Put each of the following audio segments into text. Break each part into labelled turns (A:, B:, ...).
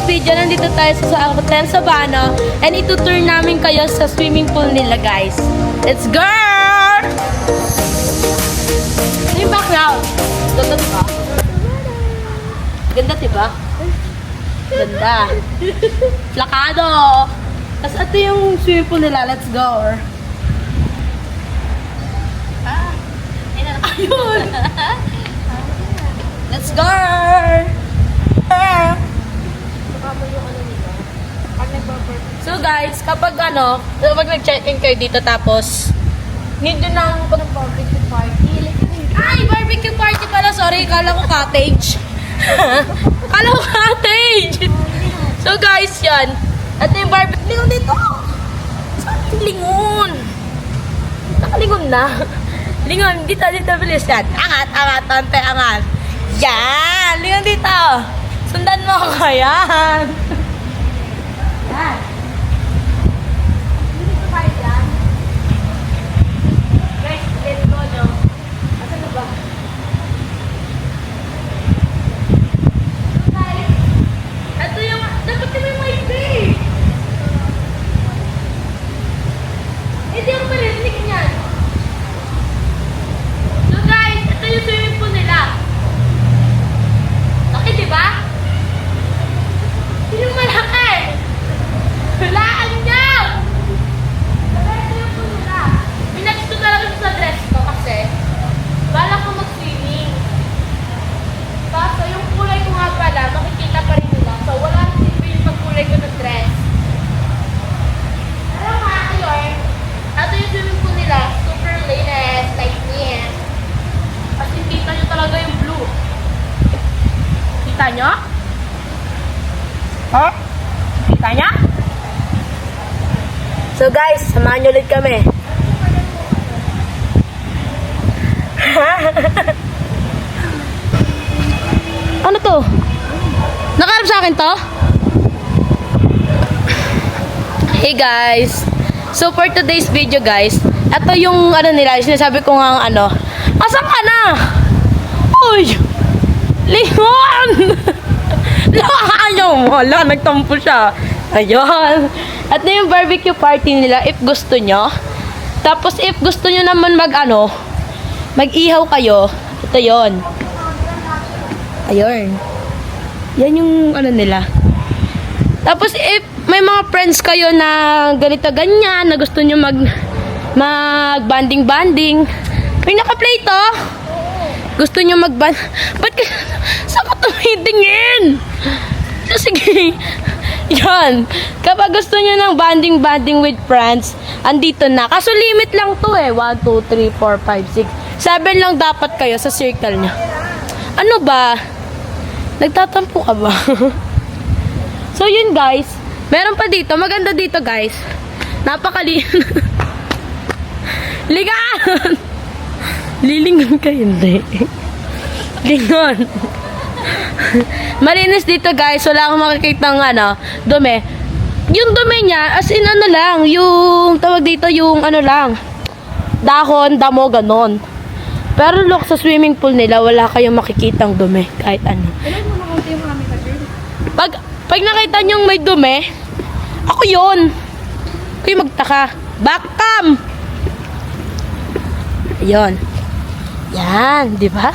A: video, nandito tayo sa Hotel Sabana and itutour namin kayo sa swimming pool nila, guys. Let's go! Ano yung background? Ganda, diba? Ganda, diba? Ganda. Plakado! Tapos ito yung swimming pool nila. Let's go! Ayun! Let's go! So guys, kapag nag-check-in kayo dito tapos need nyo ng barbecue party. Ay, barbecue party pala. Sorry, kala ko cottage. Kala ko cottage. So guys, yan. Ito yung barbecue. Lingon dito. Saan yung lingon? Nakalingon na. Lingon, dito, bilis yan. Angat, tante, angat. Yan! Lingon dito. Sundan mo ako, yan. Yan. Dito tayo dyan. Guys, let's go, no? Asan na ba? Guys, ito yung, dapat kami may bay. Hindi ako marinig niyan. So guys, ito yung swimming pool nila. Okay, diba? Yung malaki! Hulaan niya! Ito yung pool nila. Minatch ko talaga sa dress ko kasi bala ko mag-swimming. Kaso yung kulay ko nga pala, makikita pa rin nila. So wala nang silbi yung pagkulay ko ng dress. Pero mga kayor, ito yung swimming pool nila. Super linis, like this. Kasi kita nyo talaga yung blue. Kita nyo? Huh? Kita nyo? So guys, samahan nyo ulit kami. Ano to? Nakalap sa akin to? Hey guys. So for today's video guys, ito yung nila, sinasabi ko nga asan ka na? Uy! Lingon! Ayaw mo. Wala, nagtampo siya. Ayun. At na yung barbecue party nila if gusto nyo. Tapos if gusto nyo naman mag-ihaw kayo, ito yon. Ayun. Yan yung nila. Tapos if may mga friends kayo na ganito ganyan, na gusto nyo mag-banding-banding, may naka-play to. Gusto nyo ba't saan ka tumidingin? Sige. Yan. Kapag gusto nyo ng banding with friends, andito na. Kaso limit lang to 1, 2, 3, 4, 5, 6. 7 lang dapat kayo sa circle nyo. Ano ba? Nagtatampo ka ba? So yun guys. Meron pa dito. Maganda dito guys. Ligaan! Lilingon ka hindi. Lingon. Malinis dito guys. Wala akong makikita ng dumi. Yung dumi niya, as in lang, yung tawag dito, yung lang, dahon, damo, ganon. Pero look, sa swimming pool nila, wala kayong makikitang dumi. Kahit ano. Pag nakita nyong may dumi, ako yun. Kayo magtaka. Back cam! Ayun. Yan, di ba?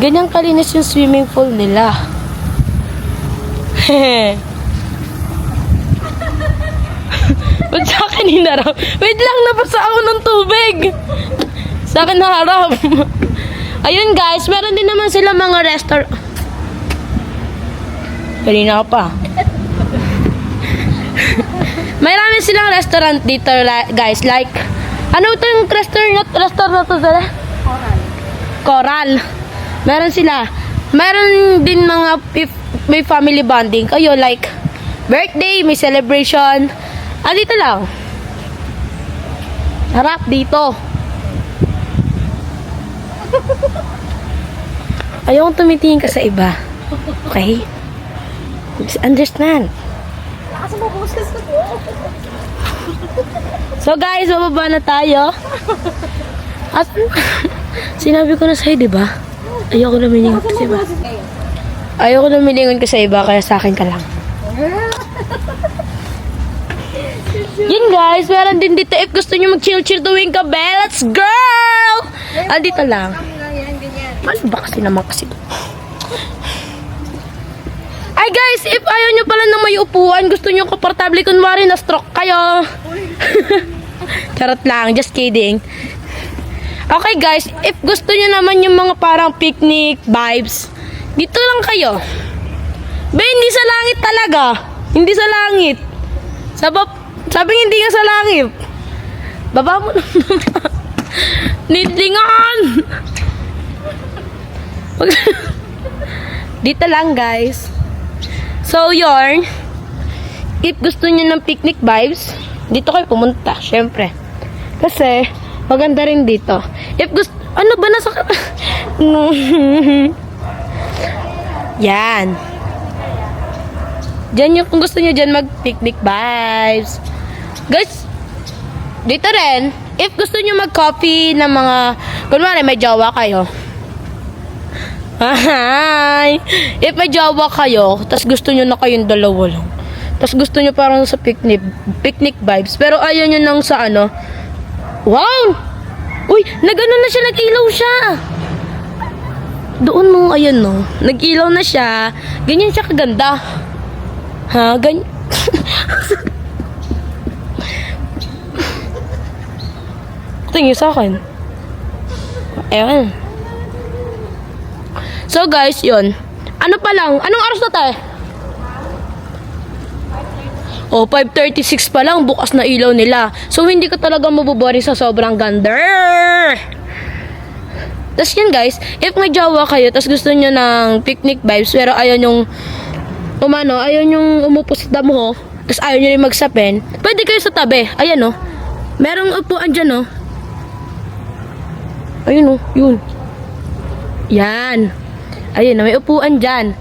A: Ganyang kalinis yung swimming pool nila. Ba't sa akin hinarap? Wait lang, napasa ako ng tubig. Sa akin naharap. Ayun guys, meron din naman sila mga restaurant. Kanina ka pa. Mayroon silang restaurant dito guys, like ano ito yung restaurant to sila? Coral. Meron sila. Meron din mga if may family bonding kayo, like birthday, may celebration. Dito lang. Harap dito. Ayaw kong tumitingin ka sa iba. Okay? Understand? So guys, bababa na tayo. At sinabi ko na sa'yo, diba? Ayoko naman yung diba? Ayoko na milingon ko sa iba, kaya sa akin ka lang. Yun guys, meron din dito if gusto nyo mag-chill-chill tuwing gabi. Let's go! Andito lang. Ano ba kasi naman kasi to? Ay guys, if ayaw nyo pala na may upuan, gusto nyo komportable, kunwari na stroke kayo. Charot lang, just kidding. Okay guys, if gusto nyo naman yung mga parang picnic vibes, dito lang kayo. Ba, hindi sa langit talaga. Hindi sa langit. Sabi hindi nga sa langit. Baba mo naman. Nidlingan! Dito lang guys. So yun, if gusto nyo ng picnic vibes, dito kayo pumunta, syempre. Kasi, maganda rin dito. If gusto, ano ba nasa... Yan. Diyan yung, kung gusto nyo dyan mag-picnic vibes. Guys, dito rin, if gusto nyo mag-coffee ng mga, kunwari may jowa kayo. Hi! If may jowa kayo, tas gusto nyo na kayong dalawa lang. Tas gusto nyo parang sa picnic vibes. Pero ayaw nyo nang sa ano. Wow! Uy, nag-ano na siya, nag-ilaw siya. Doon mo, ayan no. Nag-ilaw na siya. Ganyan siya kaganda. Ha? Ganyan. Tingin sa akin. Ewan. So guys, yun. Ano pa lang? Anong oras na tayo? Oh, 5:36 pa lang. Bukas na ilaw nila. So hindi ka talaga mabuboring sa sobrang ganda. Tapos yun guys, if may jowa kayo, tapos gusto nyo ng picnic vibes, pero ayaw nyong ayaw nyong umupo sa damo, tapos ayaw nyo rin magsapin, pwede kayo sa tabi. Ayan o. Merong upuan dyan o. Ayun o, yun. Yan. Ayun na, may upuan dyan.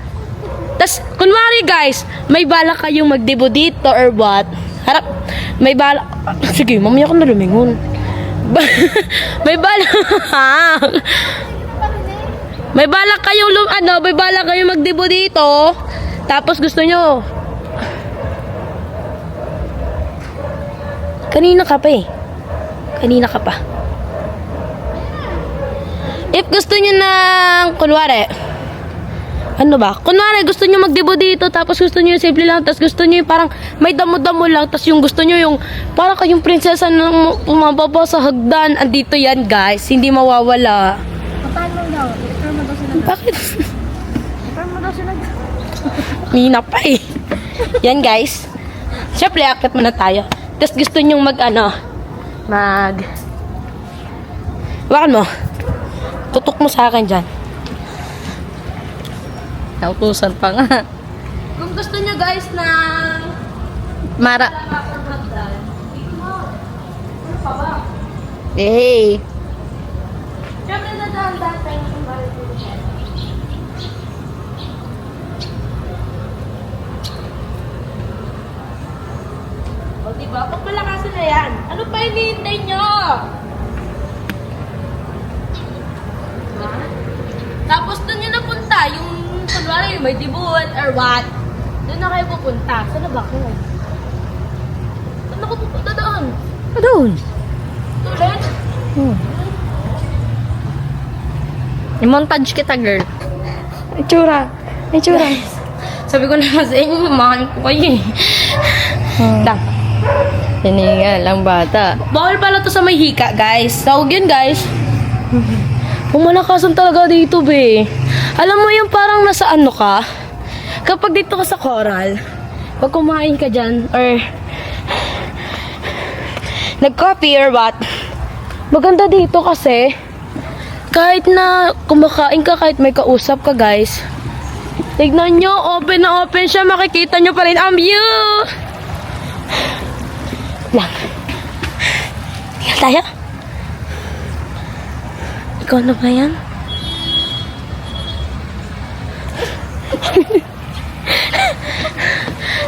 A: Tas, kunwari guys, may balak kayong magdibo dito or what? Harap, may balak... Sige, mamaya ko na lumingon. May balak... may balak kayong may balak kayong magdibo dito. Tapos gusto nyo... Kanina ka pa eh. Kanina ka pa. If gusto nyo ng... Kunwari... Ano ba? Kunwari, gusto nyo magdibo dito, tapos gusto nyo yung simple lang, tapos gusto nyo yung parang may damo-damo lang, tapos yung gusto nyo yung parang kayong prinsesa na pumababa sa hagdan. Andito yan, guys. Hindi mawawala.
B: Paano daw? Return mo daw sila.
A: Bakit?
B: Return mo daw sila.
A: Mina pa eh. Yan, guys. Siyempre, akit muna tayo. Tapos gusto nyo Wakan mo. Tutok mo sa akin dyan.
B: Nautusan pa nga.
A: Kung gusto nyo guys na
B: Mara. Hey.
A: siyempre dadaan tayo ng baritin. O diba? Pag malakasan na yan, ano pa hinihintay nyo? Diba? Tapos doon nyo napunta, yung kunwari may dibuan or what, doon na kayo pupunta. Saan na ba kayo? Saan ako pupunta doon?
B: Doon.
A: Tuloy?
B: I-montage kita, girl.
A: Itsura. Sabi ko naman sa inyo, mamakan ko kayo eh. Lang.
B: Hininga lang bata.
A: Bawal pala to sa may hika, guys. Tawag yun, guys. Pumalakasan talaga dito, be. Alam mo yung parang nasa ano ka? Kapag dito ka sa coral, pag kumain ka dyan, or nag-coffee or what, maganda dito kasi, kahit na kumakain ka, kahit may kausap ka, guys, tignan nyo, open na open siya, makikita nyo pa rin ang view. Lang. Tingnan tayo. Ikaw na ba yan?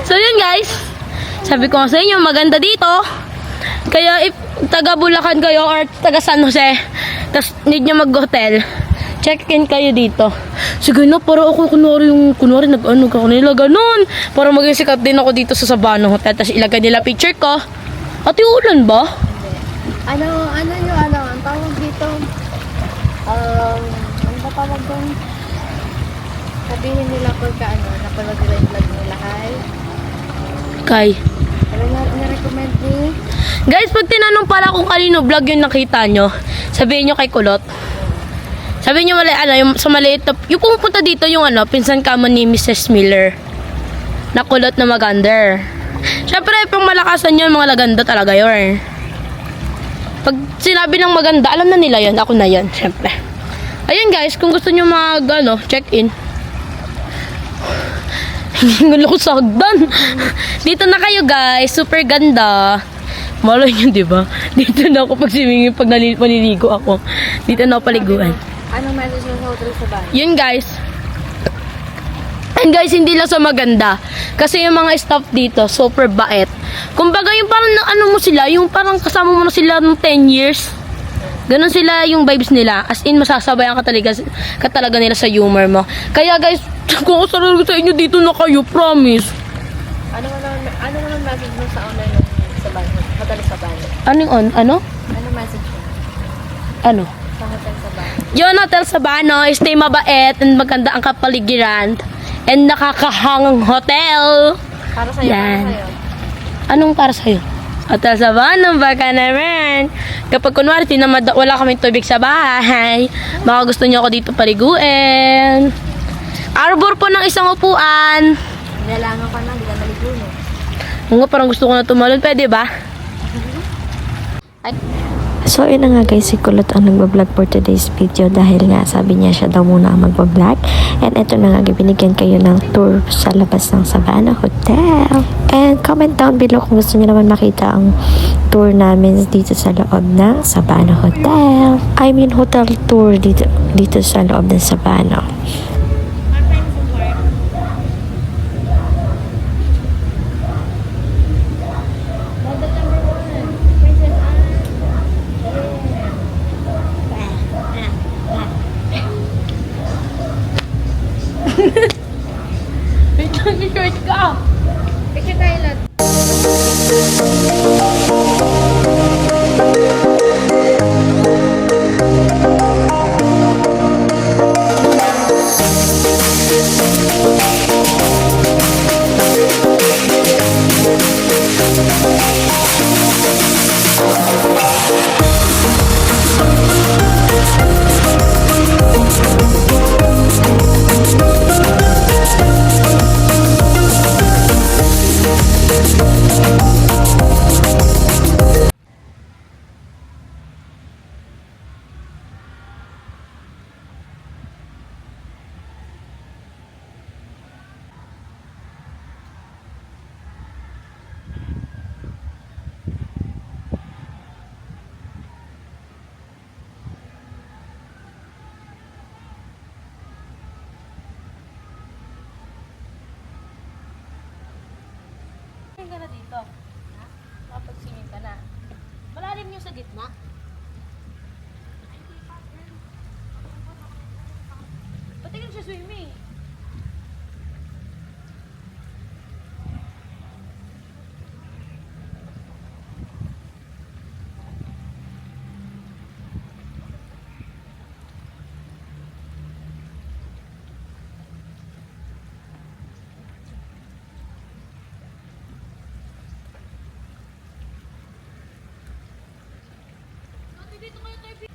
A: So yun guys, sabi ko sa inyo, maganda dito. Kaya if taga Bulacan kayo or taga San Jose, tas need nyo mag-hotel, check-in kayo dito. Sige na, para ako kunwari nag-ano ka nila, ganun. Para maging sikat din ako dito sa Sabano Hotel. Tapos ilagay nila picture ko. Ate, ulan ba?
B: Ano yung ang tawag dito? Ano ba tawag doon? Sabihin nila pagka napanood nila yung vlog nila
A: Kay.
B: Ano na recommend ni?
A: Guys, pag tinanong pala kung kanino vlog yung nakita nyo, sabihin nyo kay Kulot. Sabihin nyo yung sa maliit na, yung pumunta dito yung pinsan kamo ni Mrs. Miller. Na Kulot na magander. Siyempre, pang malakasan yun, mga laganda talaga yun. Pag sinabi ng maganda, alam na nila yun. Ako na yun, siyempre. Ayun guys, kung gusto nyo check-in. Hingulo ko sa hagdan. Dito na kayo guys, super ganda. Malay nyo, di ba? Dito na ako pag paniligo ako. Dito na ako paliguan.
B: Anong message mo sa hotel sa bahay?
A: Yun guys. And guys, hindi lang sa maganda. Kasi yung mga staff dito, super bait. Kumbaga yung parang mo sila, yung parang kasama mo na sila ng 10 years. Ganon sila yung vibes nila. As in, masasabayan ka talaga nila sa humor mo. Kaya guys, kung ako sarili sa inyo, dito na kayo, promise.
B: Ano mo message mo sa online sa bahay? Hotel sa bahay?
A: Ano?
B: Ano message mo?
A: Ano?
B: Sa hotel sa bahay?
A: Yun, Hotel Sabano, stay mabait and maganda ang kapaligiran. And nakakahangang hotel.
B: Para sa'yo,
A: Yan.
B: para sa'yo.
A: Anong para sa'yo? Hotel Sabano, baka naman. Kapag kunwari, wala kaming tubig sa bahay, baka gusto niyo ako dito paliguin. Arbor po ng isang upuan.
B: Nilalangan ka na, hindi ka naligo no?
A: Oo nga, parang gusto ko na tumalon. Pwede ba?
C: So, yun na nga guys, si Kulot ang nagbablog for today's video dahil nga sabi niya siya daw muna ang magbablog. And eto na nga, binigyan kayo ng tour sa labas ng Sabano Hotel. And comment down below kung gusto niyo naman makita ang tour namin dito sa loob ng Sabano Hotel. I mean, hotel tour dito sa loob ng Sabano.
A: Wait lang, short ka.
B: Picture tayo lahat.
A: Singin ka na dito. Ha? Makapagsingin ka na. Malalim yung sa gitna. Pati ka siya swimming. Dito kayo tayo.